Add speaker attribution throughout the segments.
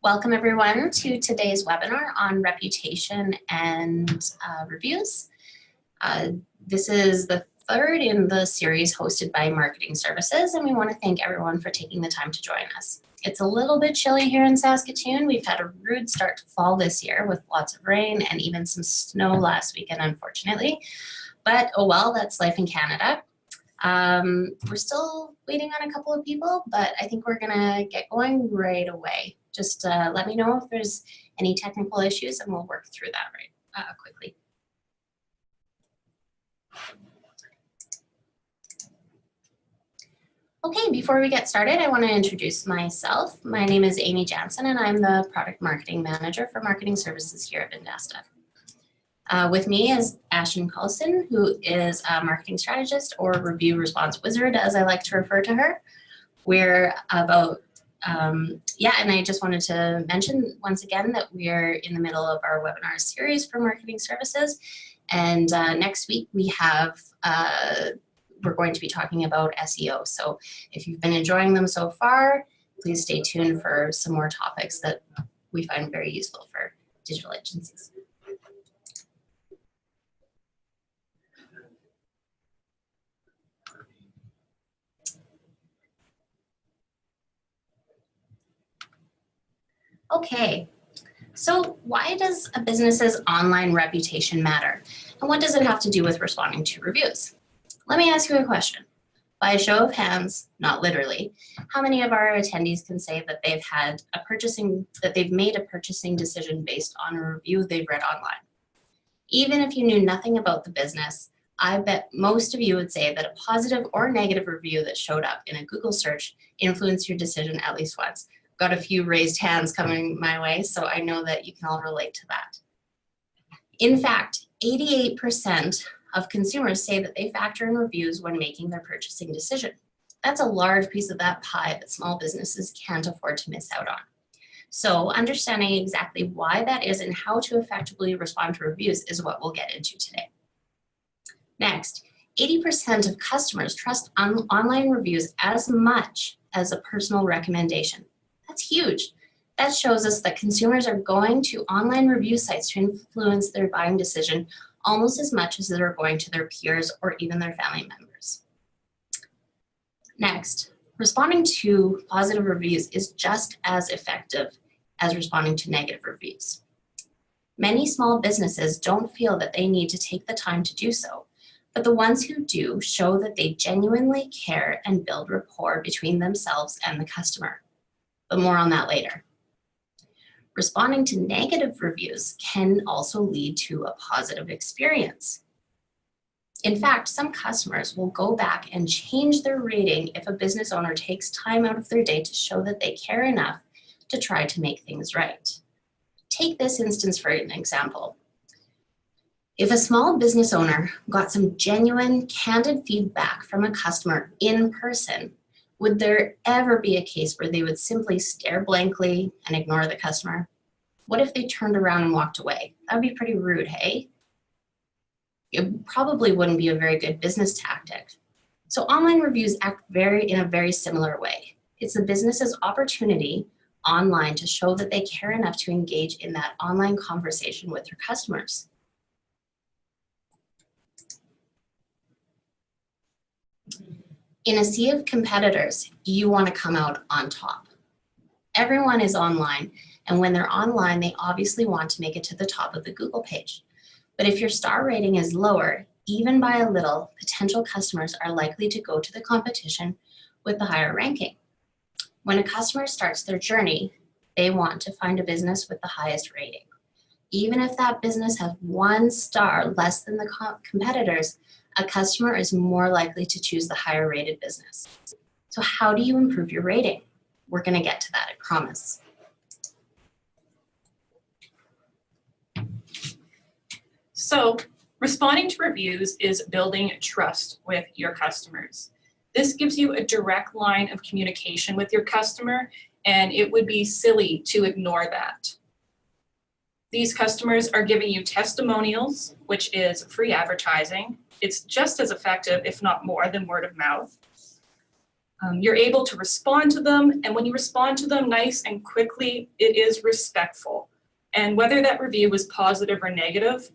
Speaker 1: Welcome everyone to today's webinar on reputation and reviews. This is the third in the series hosted by Marketing Services, and we want to thank everyone for taking the time to join us. It's a little bit chilly here in Saskatoon. We've had a rude start to fall this year with lots of rain and even some snow last weekend, unfortunately. But oh well, that's life in Canada. We're still waiting on a couple of people, but I think we're gonna get going right away. Just let me know if there's any technical issues and we'll work through that quickly. Okay, before we get started, I want to introduce myself. My name is Amy Jansen and I'm the Product Marketing Manager for Marketing Services here at Vendasta. With me is Ashton Carlson, who is a marketing strategist or review response wizard, as I like to refer to her. We're about, and I just wanted to mention once again that we're in the middle of our webinar series for marketing services. And next week we have, we're going to be talking about SEO. So if you've been enjoying them so far, please stay tuned for some more topics that we find very useful for digital agencies. Okay, so why does a business's online reputation matter? And what does it have to do with responding to reviews? Let me ask you a question. By a show of hands, not literally, how many of our attendees can say that they've made a purchasing decision based on a review they've read online? Even if you knew nothing about the business, I bet most of you would say that a positive or negative review that showed up in a Google search influenced your decision at least once. Got a few raised hands coming my way, so I know that you can all relate to that. In fact, 88% of consumers say that they factor in reviews when making their purchasing decision. That's a large piece of that pie that small businesses can't afford to miss out on. So understanding exactly why that is and how to effectively respond to reviews is what we'll get into today. Next, 80% of customers trust online reviews as much as a personal recommendation. That's huge. That shows us that consumers are going to online review sites to influence their buying decision almost as much as they're going to their peers or even their family members. Next, responding to positive reviews is just as effective as responding to negative reviews. Many small businesses don't feel that they need to take the time to do so, but the ones who do show that they genuinely care and build rapport between themselves and the customer. But more on that later. Responding to negative reviews can also lead to a positive experience. In fact, some customers will go back and change their rating if a business owner takes time out of their day to show that they care enough to try to make things right. Take this instance for an example. If a small business owner got some genuine, candid feedback from a customer in person, would there ever be a case where they would simply stare blankly and ignore the customer? What if they turned around and walked away? That would be pretty rude, hey? It probably wouldn't be a very good business tactic. So online reviews act in a very similar way. It's the business's opportunity online to show that they care enough to engage in that online conversation with their customers. In a sea of competitors, you want to come out on top. Everyone is online, and when they're online, they obviously want to make it to the top of the Google page. But if your star rating is lower, even by a little, potential customers are likely to go to the competition with the higher ranking. When a customer starts their journey, they want to find a business with the highest rating. Even if that business has 1 star less than the competitors, a customer is more likely to choose the higher rated business. So how do you improve your rating? We're going to get to that, I promise.
Speaker 2: So responding to reviews is building trust with your customers. This gives you a direct line of communication with your customer, and it would be silly to ignore that. These customers are giving you testimonials, which is free advertising. It's just as effective, if not more, than word of mouth. You're able to respond to them, and when you respond to them nice and quickly, it is respectful. And whether that review was positive or negative,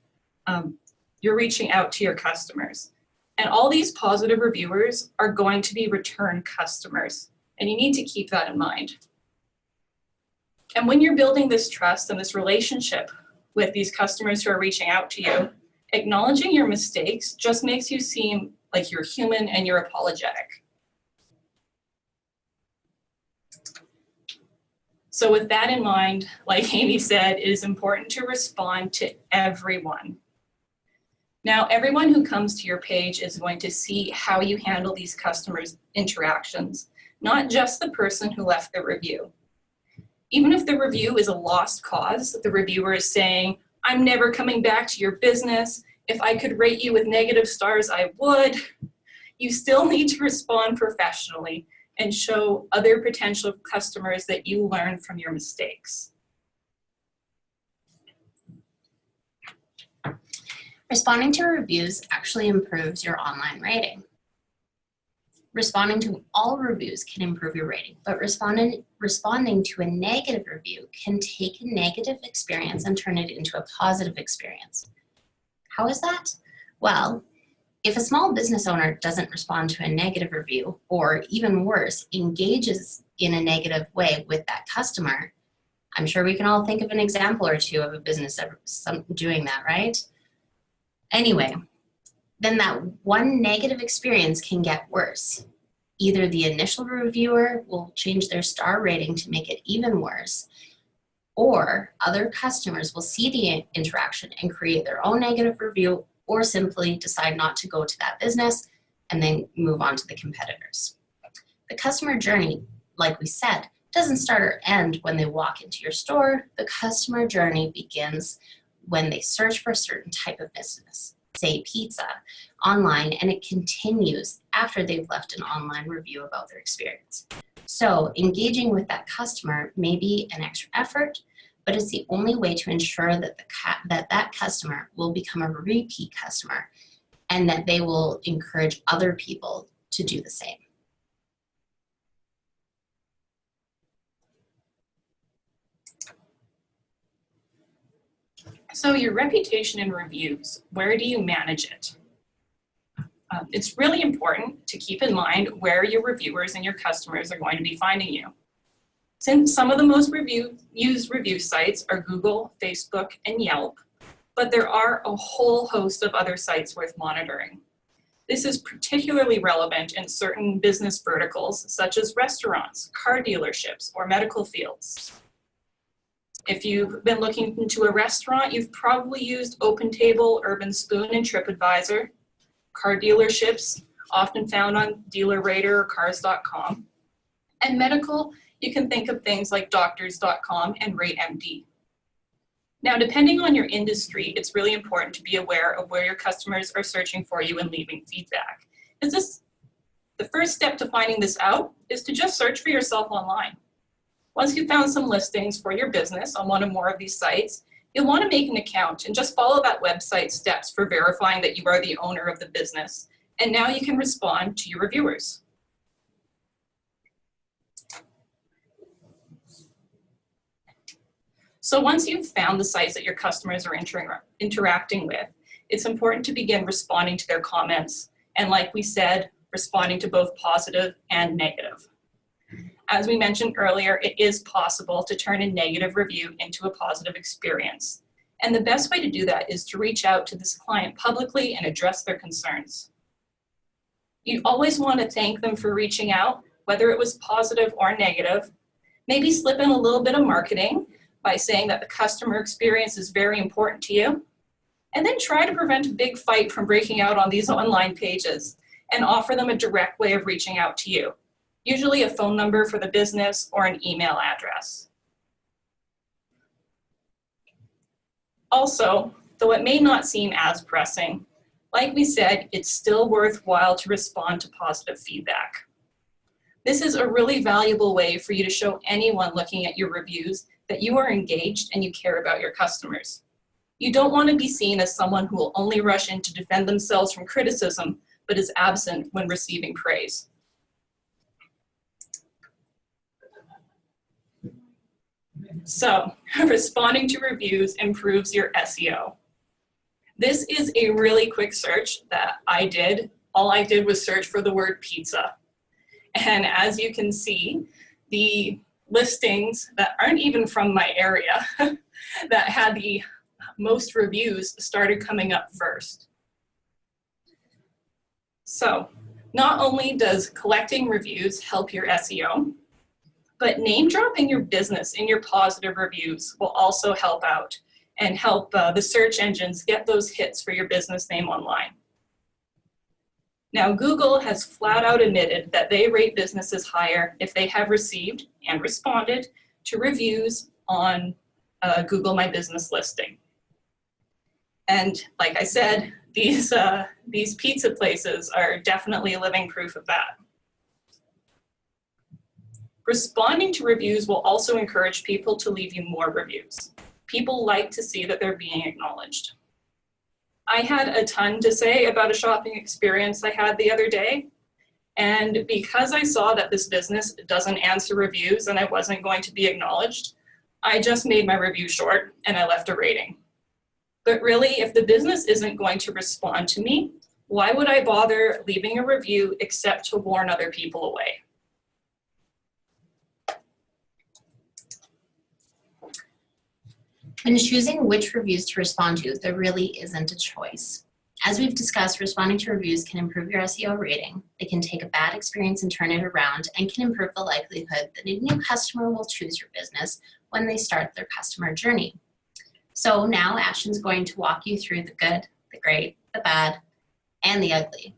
Speaker 2: you're reaching out to your customers. And all these positive reviewers are going to be return customers, and you need to keep that in mind. And when you're building this trust and this relationship with these customers who are reaching out to you, acknowledging your mistakes just makes you seem like you're human and you're apologetic. So with that in mind, like Amy said, it is important to respond to everyone. Now, everyone who comes to your page is going to see how you handle these customers' interactions, not just the person who left the review. Even if the review is a lost cause, the reviewer is saying, "I'm never coming back to your business. If I could rate you with negative stars, I would." You still need to respond professionally and show other potential customers that you learned from your mistakes.
Speaker 1: Responding to reviews actually improves your online rating. Responding to all reviews can improve your rating, but responding to a negative review can take a negative experience and turn it into a positive experience. How is that? Well, if a small business owner doesn't respond to a negative review, or even worse, engages in a negative way with that customer, I'm sure we can all think of an example or two of a business doing that, right? Anyway, then that one negative experience can get worse. Either the initial reviewer will change their star rating to make it even worse, or other customers will see the interaction and create their own negative review, or simply decide not to go to that business and then move on to the competitors. The customer journey, like we said, doesn't start or end when they walk into your store. The customer journey begins when they search for a certain type of business, say pizza, online, and it continues after they've left an online review about their experience. So engaging with that customer may be an extra effort, but it's the only way to ensure that that customer will become a repeat customer and that they will encourage other people to do the same.
Speaker 2: So your reputation in reviews, where do you manage it? It's really important to keep in mind where your reviewers and your customers are going to be finding you. Since some of the most used review sites are Google, Facebook, and Yelp, but there are a whole host of other sites worth monitoring. This is particularly relevant in certain business verticals, such as restaurants, car dealerships, or medical fields. If you've been looking into a restaurant, you've probably used OpenTable, Urban Spoon, and TripAdvisor. Car dealerships, often found on DealerRater or Cars.com. And medical, you can think of things like Doctors.com and RateMD. Now, depending on your industry, it's really important to be aware of where your customers are searching for you and leaving feedback. The first step to finding this out is to just search for yourself online. Once you've found some listings for your business on one or more of these sites, you'll want to make an account and just follow that website steps for verifying that you are the owner of the business. And now you can respond to your reviewers. So once you've found the sites that your customers are interacting with, it's important to begin responding to their comments. And like we said, responding to both positive and negative. As we mentioned earlier, it is possible to turn a negative review into a positive experience. And the best way to do that is to reach out to this client publicly and address their concerns. You always want to thank them for reaching out, whether it was positive or negative. Maybe slip in a little bit of marketing by saying that the customer experience is very important to you. And then try to prevent a big fight from breaking out on these online pages and offer them a direct way of reaching out to you. Usually a phone number for the business or an email address. Also, though it may not seem as pressing, like we said, it's still worthwhile to respond to positive feedback. This is a really valuable way for you to show anyone looking at your reviews that you are engaged and you care about your customers. You don't want to be seen as someone who will only rush in to defend themselves from criticism, but is absent when receiving praise. So, responding to reviews improves your SEO. This is a really quick search that I did. All I did was search for the word pizza. And as you can see, the listings that aren't even from my area that had the most reviews started coming up first. So, not only does collecting reviews help your SEO, but name dropping your business in your positive reviews will also help out and help the search engines get those hits for your business name online. Now, Google has flat out admitted that they rate businesses higher if they have received and responded to reviews on Google My Business listing. And like I said, these pizza places are definitely living proof of that. Responding to reviews will also encourage people to leave you more reviews. People like to see that they're being acknowledged. I had a ton to say about a shopping experience I had the other day, and because I saw that this business doesn't answer reviews and I wasn't going to be acknowledged, I just made my review short and I left a rating. But really, if the business isn't going to respond to me, why would I bother leaving a review except to warn other people away?
Speaker 1: When choosing which reviews to respond to, there really isn't a choice. As we've discussed, responding to reviews can improve your SEO rating. It can take a bad experience and turn it around, and can improve the likelihood that a new customer will choose your business when they start their customer journey. So now Ashton's going to walk you through the good, the great, the bad, and the ugly,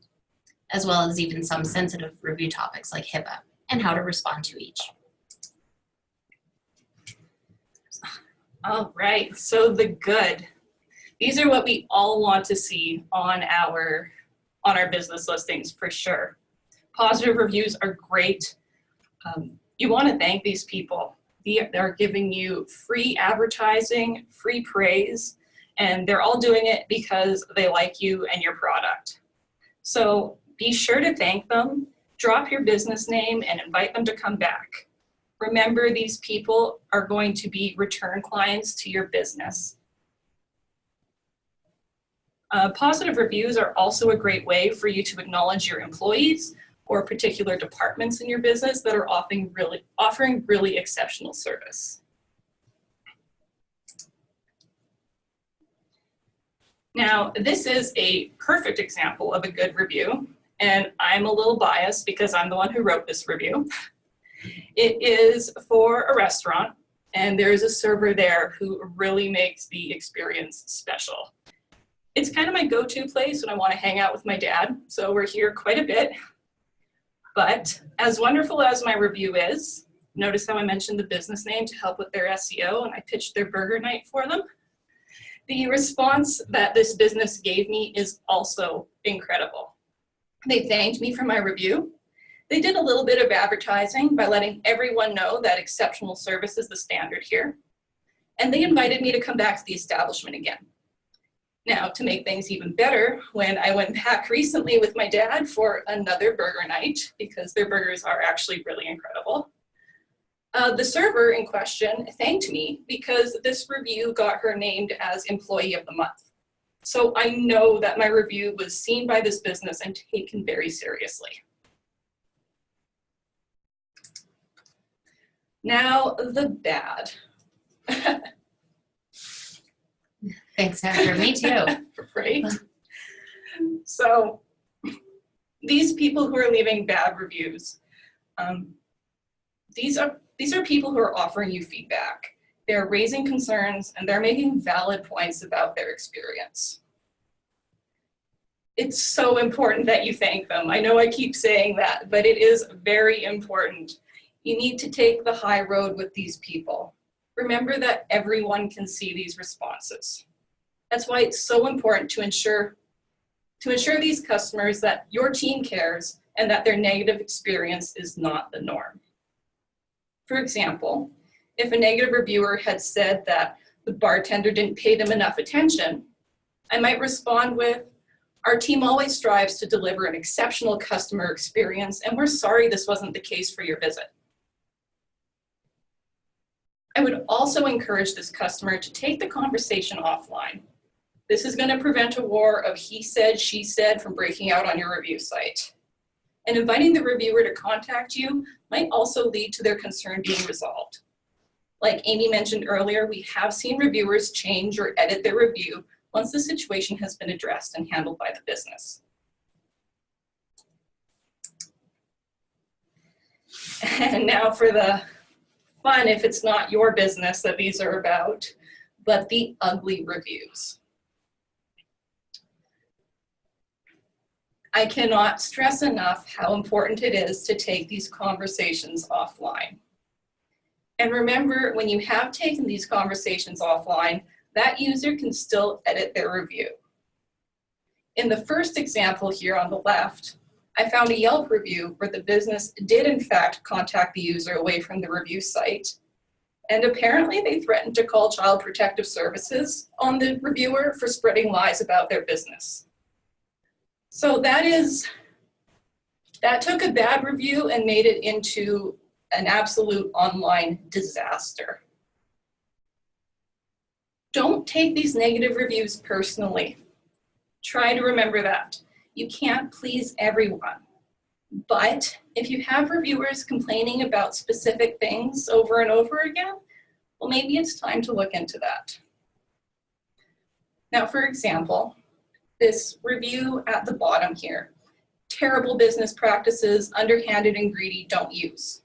Speaker 1: as well as even some sensitive review topics like HIPAA and how to respond to each.
Speaker 2: All right, so the good. These are what we all want to see on our business listings for sure. Positive reviews are great. You want to thank these people. They're giving you free advertising, free praise, and they're all doing it because they like you and your product. So be sure to thank them, drop your business name, and invite them to come back. Remember, these people are going to be return clients to your business. Positive reviews are also a great way for you to acknowledge your employees or particular departments in your business that are offering really exceptional service. Now, this is a perfect example of a good review, and I'm a little biased because I'm the one who wrote this review. It is for a restaurant, and there's a server there who really makes the experience special. It's kind of my go-to place when I want to hang out with my dad, so we're here quite a bit. But as wonderful as my review is, notice how I mentioned the business name to help with their SEO, and I pitched their burger night for them. The response that this business gave me is also incredible. They thanked me for my review. They did a little bit of advertising by letting everyone know that exceptional service is the standard here. And they invited me to come back to the establishment again. Now, to make things even better, when I went back recently with my dad for another burger night, because their burgers are actually really incredible, the server in question thanked me because this review got her named as Employee of the Month. So I know that my review was seen by this business and taken very seriously. Now, the bad.
Speaker 1: Thanks, Sarah. Me too.
Speaker 2: Right? So, these people who are leaving bad reviews, these are people who are offering you feedback. They're raising concerns and they're making valid points about their experience. It's so important that you thank them. I know I keep saying that, but it is very important. You need to take the high road with these people. Remember that everyone can see these responses. That's why it's so important to ensure these customers that your team cares and that their negative experience is not the norm. For example, if a negative reviewer had said that the bartender didn't pay them enough attention, I might respond with, "Our team always strives to deliver an exceptional customer experience, and we're sorry this wasn't the case for your visit." I would also encourage this customer to take the conversation offline. This is going to prevent a war of he said, she said from breaking out on your review site. And inviting the reviewer to contact you might also lead to their concern being resolved. Like Amy mentioned earlier, we have seen reviewers change or edit their review once the situation has been addressed and handled by the business. And now for the fun, if it's not your business that these are about, but the ugly reviews. I cannot stress enough how important it is to take these conversations offline. And remember, when you have taken these conversations offline, that user can still edit their review. In the first example here on the left, I found a Yelp review where the business did in fact contact the user away from the review site. And apparently they threatened to call Child Protective Services on the reviewer for spreading lies about their business. So that took a bad review and made it into an absolute online disaster. Don't take these negative reviews personally. Try to remember that. You can't please everyone. But if you have reviewers complaining about specific things over and over again, well, maybe it's time to look into that. Now, for example, this review at the bottom here, terrible business practices, underhanded and greedy, don't use.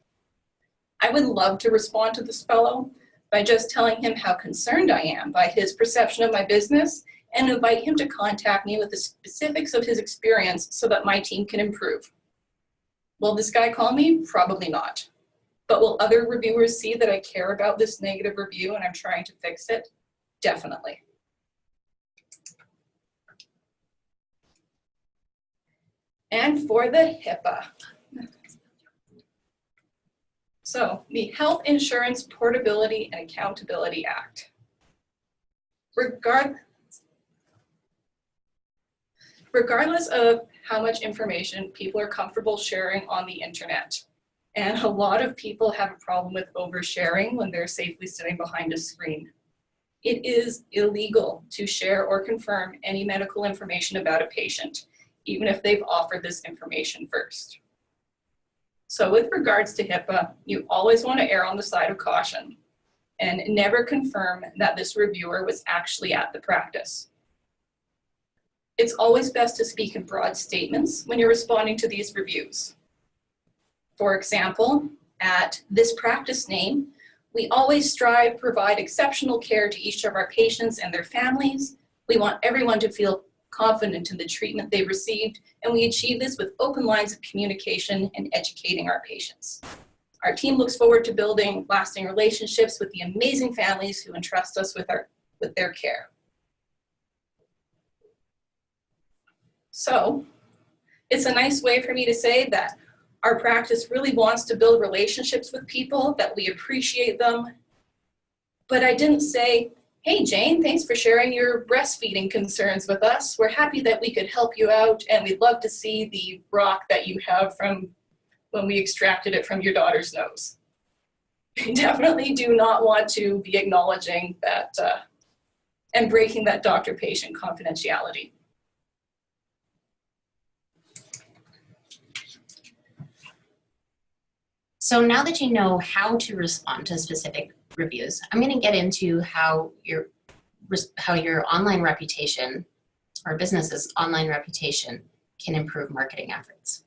Speaker 2: I would love to respond to this fellow by just telling him how concerned I am by his perception of my business and invite him to contact me with the specifics of his experience so that my team can improve. Will this guy call me? Probably not. But will other reviewers see that I care about this negative review and I'm trying to fix it? Definitely. And for the HIPAA. So, the Health Insurance Portability and Accountability Act. Regardless of how much information people are comfortable sharing on the internet, and a lot of people have a problem with oversharing when they're safely sitting behind a screen. It is illegal to share or confirm any medical information about a patient, even if they've offered this information first. So with regards to HIPAA, you always want to err on the side of caution and never confirm that this reviewer was actually at the practice. It's always best to speak in broad statements when you're responding to these reviews. For example, at this practice name, we always strive to provide exceptional care to each of our patients and their families. We want everyone to feel confident in the treatment they received, and we achieve this with open lines of communication and educating our patients. Our team looks forward to building lasting relationships with the amazing families who entrust us with their care. So, it's a nice way for me to say that our practice really wants to build relationships with people, that we appreciate them. But I didn't say, hey Jane, thanks for sharing your breastfeeding concerns with us. We're happy that we could help you out and we'd love to see the rock that you have from when we extracted it from your daughter's nose. We definitely do not want to be acknowledging that and breaking that doctor-patient confidentiality.
Speaker 1: So now that you know how to respond to specific reviews, I'm going to get into how your online reputation or business's online reputation can improve marketing efforts.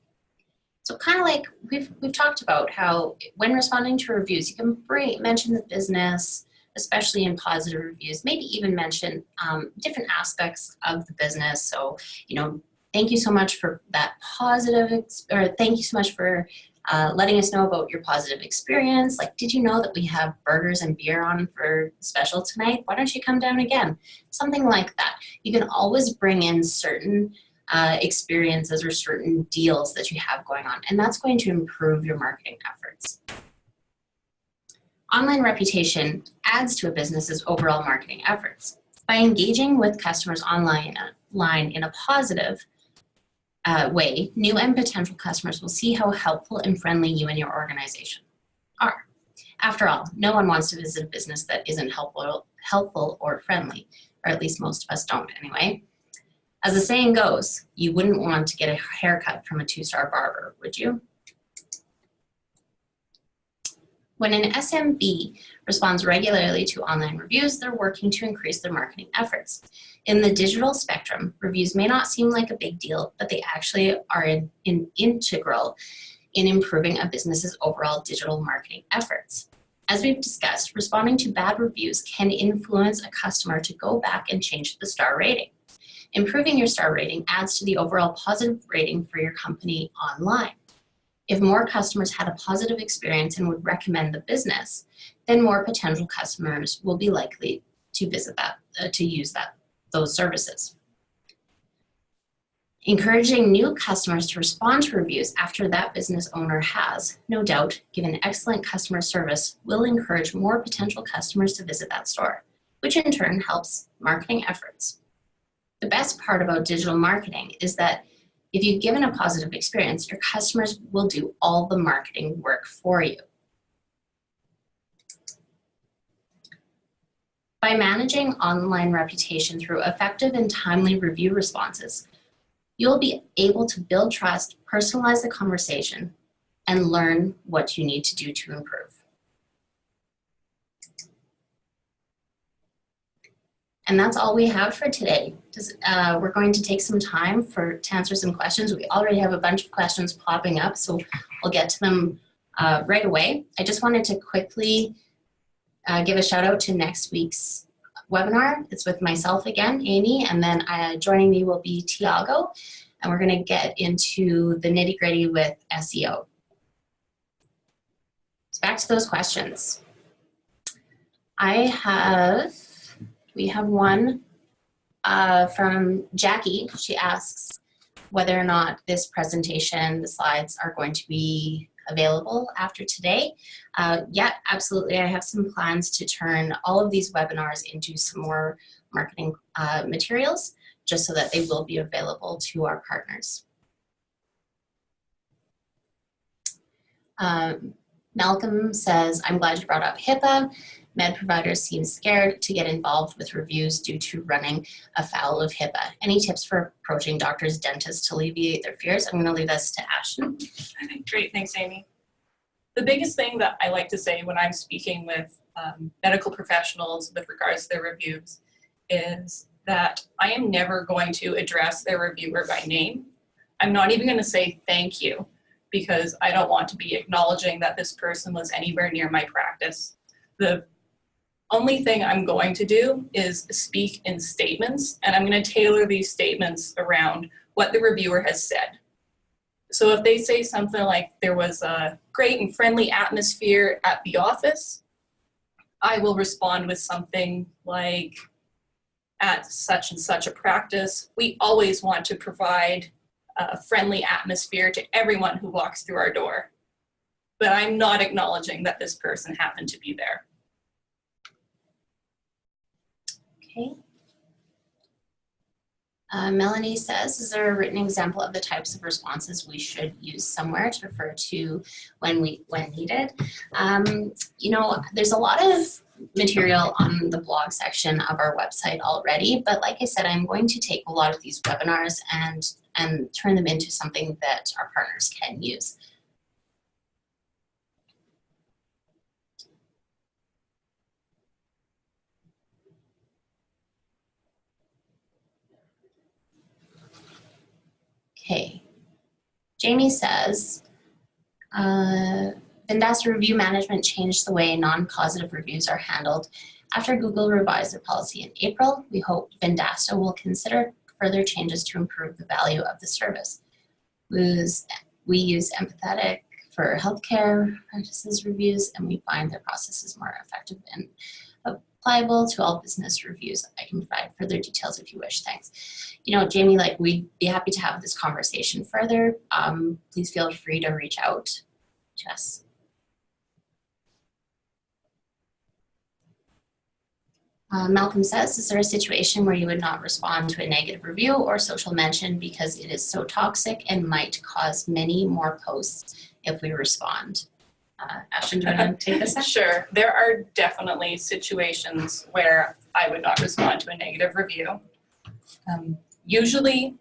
Speaker 1: So kind of like we've talked about how when responding to reviews, you can mention the business, especially in positive reviews, maybe even mention different aspects of the business. So, thank you so much for that thank you so much for letting us know about your positive experience. Like, did you know that we have burgers and beer on for special tonight? Why don't you come down again? Something like that. You can always bring in certain experiences or certain deals that you have going on, and that's going to improve your marketing efforts. Online reputation adds to a business's overall marketing efforts. By engaging with customers online in a positive way, new and potential customers will see how helpful and friendly you and your organization are. After all, no one wants to visit a business that isn't helpful or friendly, or at least most of us don't anyway. As the saying goes, you wouldn't want to get a haircut from a 2-star barber, would you? When an SMB responds regularly to online reviews, they're working to increase their marketing efforts. In the digital spectrum, reviews may not seem like a big deal, but they actually are integral in improving a business's overall digital marketing efforts. As we've discussed, responding to bad reviews can influence a customer to go back and change the star rating. Improving your star rating adds to the overall positive rating for your company online. If more customers had a positive experience and would recommend the business, then more potential customers will be likely to visit to use those services. Encouraging new customers to respond to reviews after that business owner has, no doubt, given excellent customer service, will encourage more potential customers to visit that store, which in turn helps marketing efforts. The best part about digital marketing is that if you've given a positive experience, your customers will do all the marketing work for you. By managing online reputation through effective and timely review responses, you'll be able to build trust, personalize the conversation, and learn what you need to do to improve. And that's all we have for today. We're going to take some time to answer some questions. We already have a bunch of questions popping up, so we'll get to them right away. I just wanted to quickly give a shout out to next week's webinar. It's with myself again, Amy, and then joining me will be Tiago, and we're gonna get into the nitty-gritty with SEO. So back to those questions. We have one from Jackie. She asks whether or not this presentation, the slides, are going to be available after today. Yeah, absolutely. I have some plans to turn all of these webinars into some more marketing materials, just so that they will be available to our partners. Malcolm says, I'm glad you brought up HIPAA. Med providers seem scared to get involved with reviews due to running afoul of HIPAA. Any tips for approaching doctors, dentists to alleviate their fears? I'm going to leave this to Ashton.
Speaker 2: Great, thanks, Amy. The biggest thing that I like to say when I'm speaking with medical professionals with regards to their reviews is that I am never going to address their reviewer by name. I'm not even going to say thank you, because I don't want to be acknowledging that this person was anywhere near my practice. The only thing I'm going to do is speak in statements, and I'm going to tailor these statements around what the reviewer has said. So if they say something like there was a great and friendly atmosphere at the office, I will respond with something like, at such and such a practice, we always want to provide a friendly atmosphere to everyone who walks through our door. But I'm not acknowledging that this person happened to be there.
Speaker 1: Okay. Melanie says, is there a written example of the types of responses we should use somewhere to refer to when needed? You know, there's a lot of material on the blog section of our website already, but like I said, I'm going to take a lot of these webinars and turn them into something that our partners can use. Okay, Jamie says, Vendasta Review Management changed the way non-positive reviews are handled after Google revised their policy in April. We hope Vendasta will consider further changes to improve the value of the service. We use empathetic for healthcare practices reviews, and we find their process is more effective and applicable to all business reviews. I can provide further details if you wish. Thanks. You know, Jamie, like, we'd be happy to have this conversation further. Please feel free to reach out to us. Malcolm says, is there a situation where you would not respond to a negative review or social mention because it is so toxic and might cause many more posts if we respond? Ashton, do you want to take this one?
Speaker 2: Sure. There are definitely situations where I would not respond to a negative review. Usually,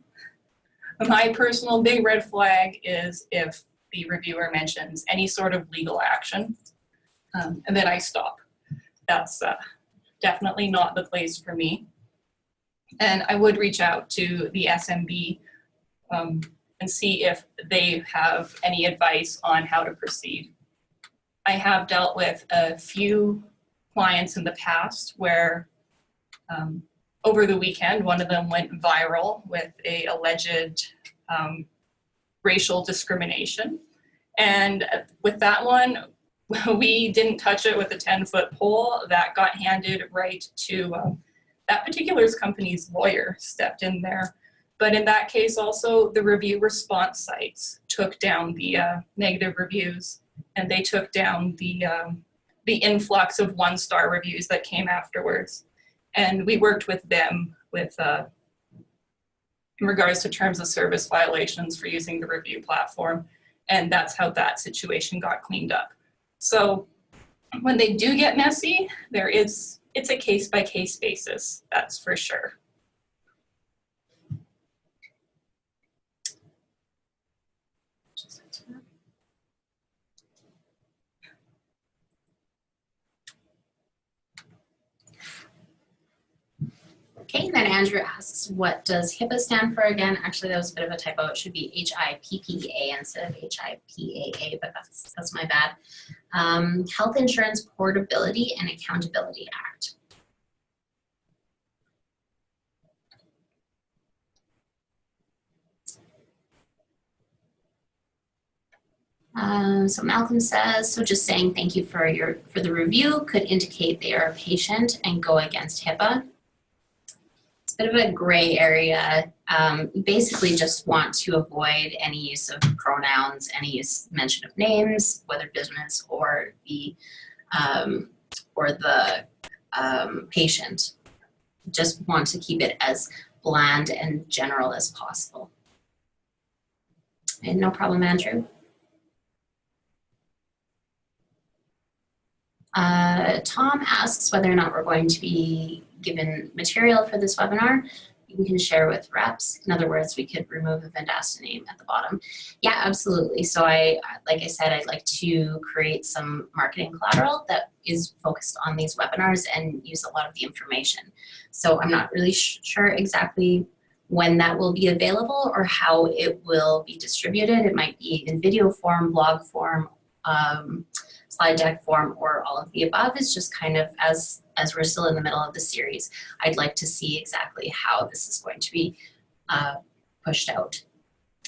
Speaker 2: my personal big red flag is if the reviewer mentions any sort of legal action, and then I stop. That's definitely not the place for me. And I would reach out to the SMB and see if they have any advice on how to proceed. I have dealt with a few clients in the past where over the weekend, one of them went viral with a alleged racial discrimination. And with that one, we didn't touch it with a 10-foot pole. That got handed right to that particular company's lawyer stepped in there. But in that case also, the review response sites took down the negative reviews, and they took down the influx of 1-star reviews that came afterwards. And we worked with them with in regards to terms of service violations for using the review platform. And that's how that situation got cleaned up. So when they do get messy, it's a case-by-case basis, that's for sure.
Speaker 1: Okay, then Andrew asks, what does HIPAA stand for again? Actually, that was a bit of a typo. It should be HIPPA instead of HIPAA, but that's my bad. Health Insurance Portability and Accountability Act. So Malcolm says, so just saying thank you for the review could indicate they are a patient and go against HIPAA. Bit of a gray area. You basically just want to avoid any use of pronouns, any mention of names, whether business or the patient. Just want to keep it as bland and general as possible. And no problem, Andrew. Tom asks whether or not we're going to be given material for this webinar. We can share with reps. In other words, we could remove the Vendasta name at the bottom. Yeah, absolutely. So like I said, I'd like to create some marketing collateral that is focused on these webinars and use a lot of the information. So I'm not really sure exactly when that will be available or how it will be distributed. It might be in video form, blog form, slide deck form, or all of the above. It's just kind of as we're still in the middle of the series, I'd like to see exactly how this is going to be pushed out.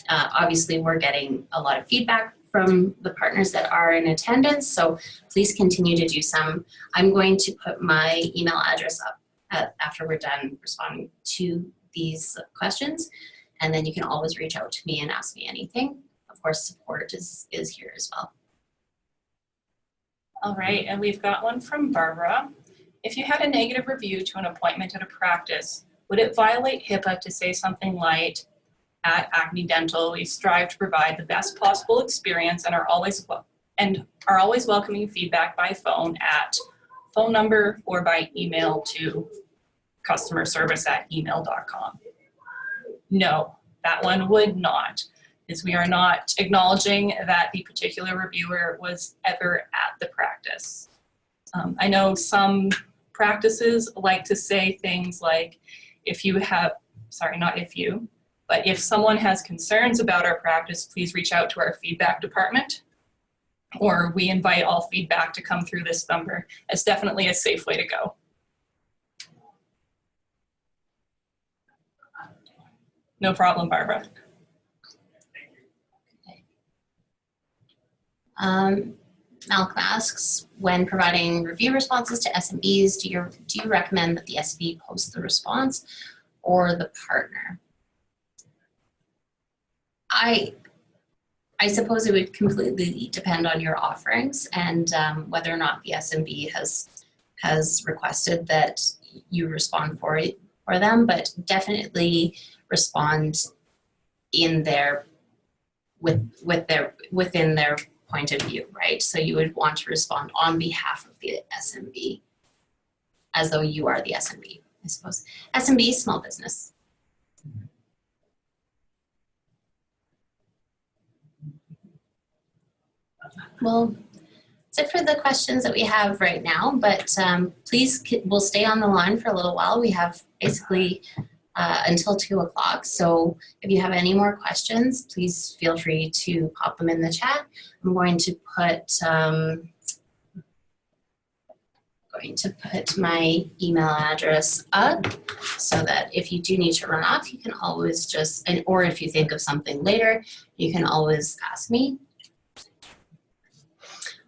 Speaker 1: Obviously, we're getting a lot of feedback from the partners that are in attendance, so please continue to do some. I'm going to put my email address up after we're done responding to these questions, and then you can always reach out to me and ask me anything. Of course, support is here as well.
Speaker 2: All right, and we've got one from Barbara. If you had a negative review to an appointment at a practice, would it violate HIPAA to say something like, at Acme Dental, we strive to provide the best possible experience and are always welcoming feedback by phone at phone number or by email to customerservice@email.com? No, that one would not, is we are not acknowledging that the particular reviewer was ever at the practice. I know some practices like to say things like, if someone has concerns about our practice, please reach out to our feedback department, or we invite all feedback to come through this number. It's definitely a safe way to go. No problem, Barbara.
Speaker 1: Malcolm asks, when providing review responses to SMBs, do you recommend that the SMB post the response or the partner? I suppose it would completely depend on your offerings and whether or not the SMB has requested that you respond for them, but definitely respond in within their point of view, right? So you would want to respond on behalf of the SMB, as though you are the SMB, I suppose. SMB, small business. Well, that's it for the questions that we have right now, but please, we'll stay on the line for a little while. We have basically until 2 o'clock. So if you have any more questions, please feel free to pop them in the chat. I'm going to put my email address up so that if you do need to run off, you can always just, or if you think of something later, you can always ask me.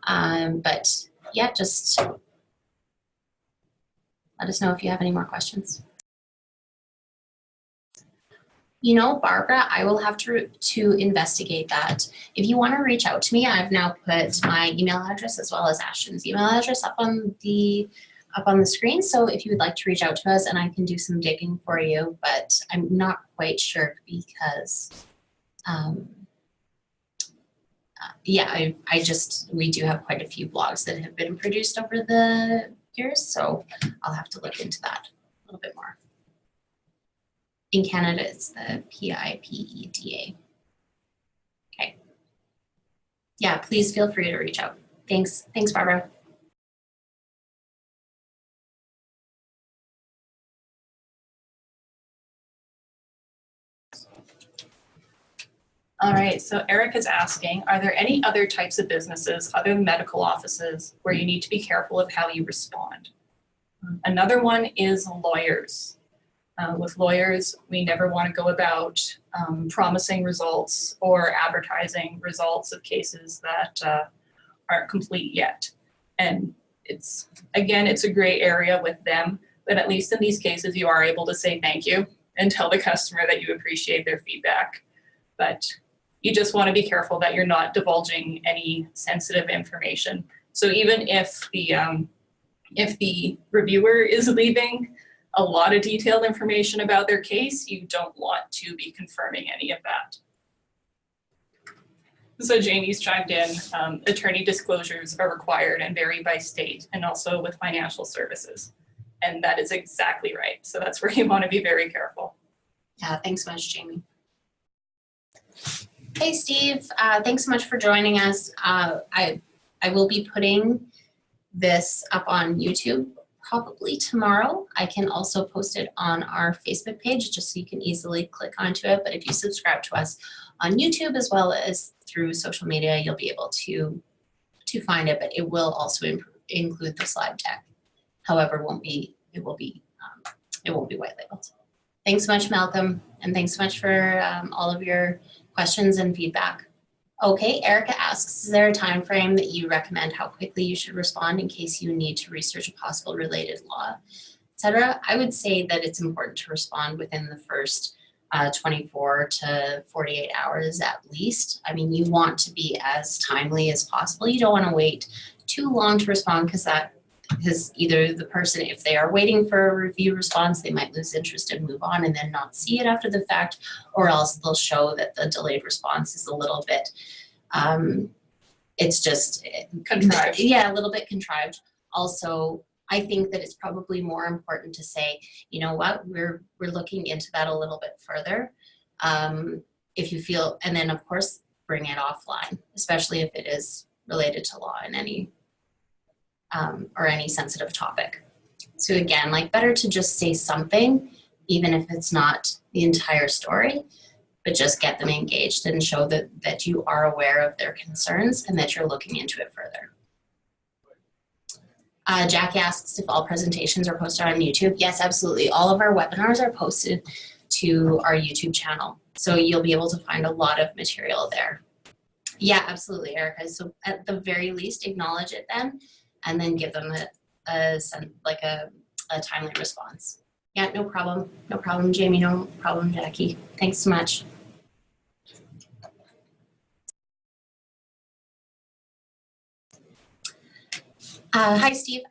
Speaker 1: But yeah, just let us know if you have any more questions. You know, Barbara, I will have to investigate that. If you want to reach out to me, I've now put my email address as well as Ashton's email address up on the screen. So if you would like to reach out to us, and I can do some digging for you, but I'm not quite sure because, yeah, we do have quite a few blogs that have been produced over the years, so I'll have to look into that a little bit more. In Canada, it's the PIPEDA. Okay. Yeah, please feel free to reach out. Thanks, Barbara.
Speaker 2: All right, so Eric is asking, are there any other types of businesses other than medical offices where you need to be careful of how you respond? Another one is lawyers. With lawyers, we never want to go about promising results or advertising results of cases that aren't complete yet. And it's a gray area with them, but at least in these cases, you are able to say thank you and tell the customer that you appreciate their feedback. But you just want to be careful that you're not divulging any sensitive information. So even if the reviewer is leaving a lot of detailed information about their case, you don't want to be confirming any of that. So Jamie's chimed in, attorney disclosures are required and vary by state and also with financial services. And that is exactly right. So that's where you want to be very careful.
Speaker 1: Yeah, thanks so much, Jamie. Hey, Steve, thanks so much for joining us. I will be putting this up on YouTube probably tomorrow. I can also post it on our Facebook page just so you can easily click onto it. But if you subscribe to us on YouTube as well as through social media, you'll be able to find it. But it will also include the slide deck. However, it won't be white labeled. Thanks so much, Malcolm, and thanks so much for all of your questions and feedback. Okay, Erica asks, is there a time frame that you recommend how quickly you should respond in case you need to research a possible related law, etc.? I would say that it's important to respond within the first 24 to 48 hours at least. I mean, you want to be as timely as possible. You don't want to wait too long to respond because either the person, if they are waiting for a review response, they might lose interest and move on and then not see it after the fact, or else they'll show that the delayed response is a little bit, it's just
Speaker 2: contrived.
Speaker 1: Yeah, a little bit contrived. Also, I think that it's probably more important to say, you know what, we're looking into that a little bit further. If you feel, and then of course, bring it offline, especially if it is related to law in any or any sensitive topic. So again, like better to just say something, even if it's not the entire story, but just get them engaged and show that you are aware of their concerns and that you're looking into it further. Jackie asks if all presentations are posted on YouTube. Yes, absolutely. All of our webinars are posted to our YouTube channel. So you'll be able to find a lot of material there. Yeah, absolutely, Erica. So at the very least, acknowledge it then, and then give them a timely response. Yeah, no problem. No problem, Jamie. No problem, Jackie. Thanks so much. Hi, Steve.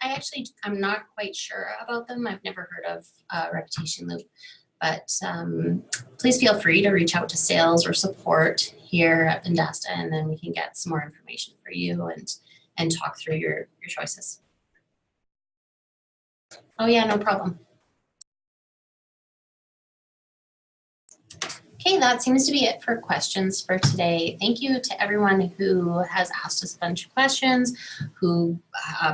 Speaker 1: I'm not quite sure about them. I've never heard of Reputation Loop. But please feel free to reach out to sales or support here at Vendasta, and then we can get some more information for you and talk through your choices. Oh yeah, no problem. Okay, that seems to be it for questions for today. Thank you to everyone who has asked us a bunch of questions, who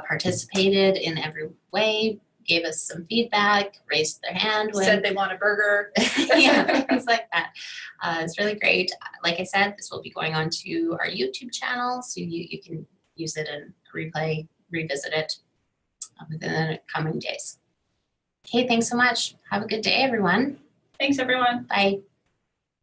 Speaker 1: participated in every way, gave us some feedback, raised their hand when
Speaker 2: Said they want a burger.
Speaker 1: yeah, things like that. It's really great. Like I said, this will be going on to our YouTube channel, so you can use it and revisit it within the coming days. Okay, thanks so much. Have a good day, everyone.
Speaker 2: Thanks, everyone.
Speaker 1: Bye.